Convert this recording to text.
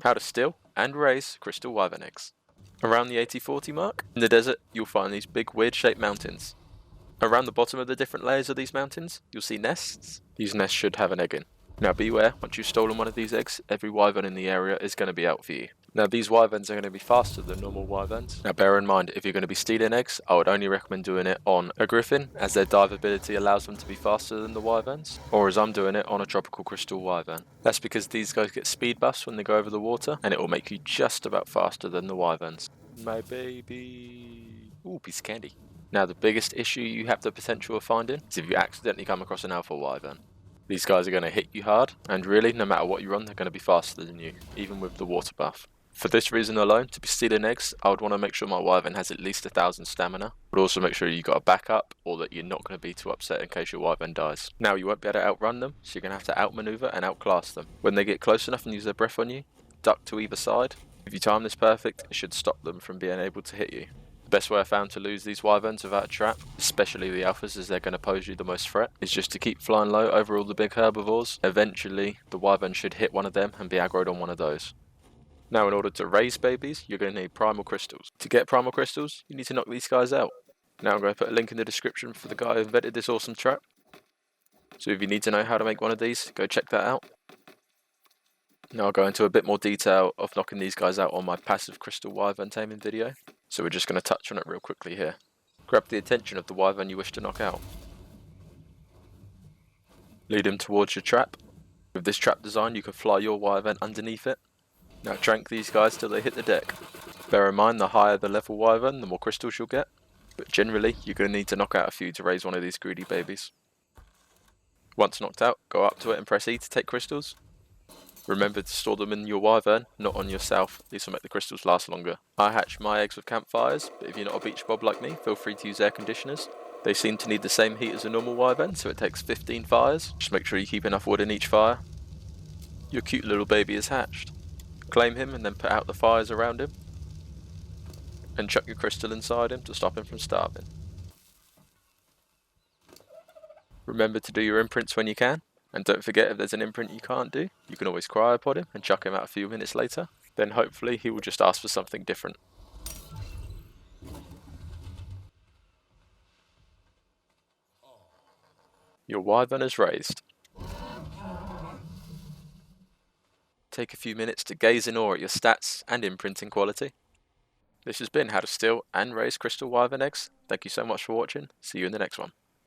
How to steal and raise crystal wyvern eggs. Around the 80-40 mark, in the desert, you'll find these big weird shaped mountains. Around the bottom of the different layers of these mountains, you'll see nests. These nests should have an egg in. Now beware, once you've stolen one of these eggs, every wyvern in the area is going to be out for you. Now these wyverns are going to be faster than normal wyverns. Now bear in mind, if you're going to be stealing eggs, I would only recommend doing it on a griffin, as their dive ability allows them to be faster than the wyverns, or as I'm doing it on a tropical crystal wyvern. That's because these guys get speed buffs when they go over the water, and it will make you just about faster than the wyverns. My baby. Ooh, piece of candy. Now the biggest issue you have the potential of finding is if you accidentally come across an alpha wyvern. These guys are going to hit you hard, and really, no matter what you run, they're going to be faster than you, even with the water buff. For this reason alone, to be stealing eggs, I would want to make sure my wyvern has at least 1,000 stamina, but also make sure you got a backup, or that you're not going to be too upset in case your wyvern dies. Now you won't be able to outrun them, so you're going to have to outmaneuver and outclass them. When they get close enough and use their breath on you, duck to either side. If you time this perfect, it should stop them from being able to hit you. The best way I found to lose these wyverns without a trap, especially the alphas as they're going to pose you the most threat, is just to keep flying low over all the big herbivores. Eventually, the wyvern should hit one of them and be aggroed on one of those. Now in order to raise babies, you're going to need primal crystals. To get primal crystals, you need to knock these guys out. Now I'm going to put a link in the description for the guy who invented this awesome trap. So if you need to know how to make one of these, go check that out. Now I'll go into a bit more detail of knocking these guys out on my passive crystal wyvern taming video. So we're just going to touch on it real quickly here. Grab the attention of the wyvern you wish to knock out. Lead him towards your trap. With this trap design you can fly your wyvern underneath it. Now trank these guys till they hit the deck. Bear in mind, the higher the level wyvern, the more crystals you'll get. But generally, you're going to need to knock out a few to raise one of these greedy babies. Once knocked out, go up to it and press E to take crystals. Remember to store them in your wyvern, not on yourself. These will make the crystals last longer. I hatch my eggs with campfires, but if you're not a beach bob like me, feel free to use air conditioners. They seem to need the same heat as a normal wyvern, so it takes 15 fires. Just make sure you keep enough wood in each fire. Your cute little baby is hatched. Claim him and then put out the fires around him. And chuck your crystal inside him to stop him from starving. Remember to do your imprints when you can. And don't forget, if there's an imprint you can't do, you can always cryopod him and chuck him out a few minutes later. Then hopefully he will just ask for something different. Your wyvern is raised. Take a few minutes to gaze in awe at your stats and imprinting quality. This has been how to steal and raise crystal wyvern eggs. Thank you so much for watching. See you in the next one.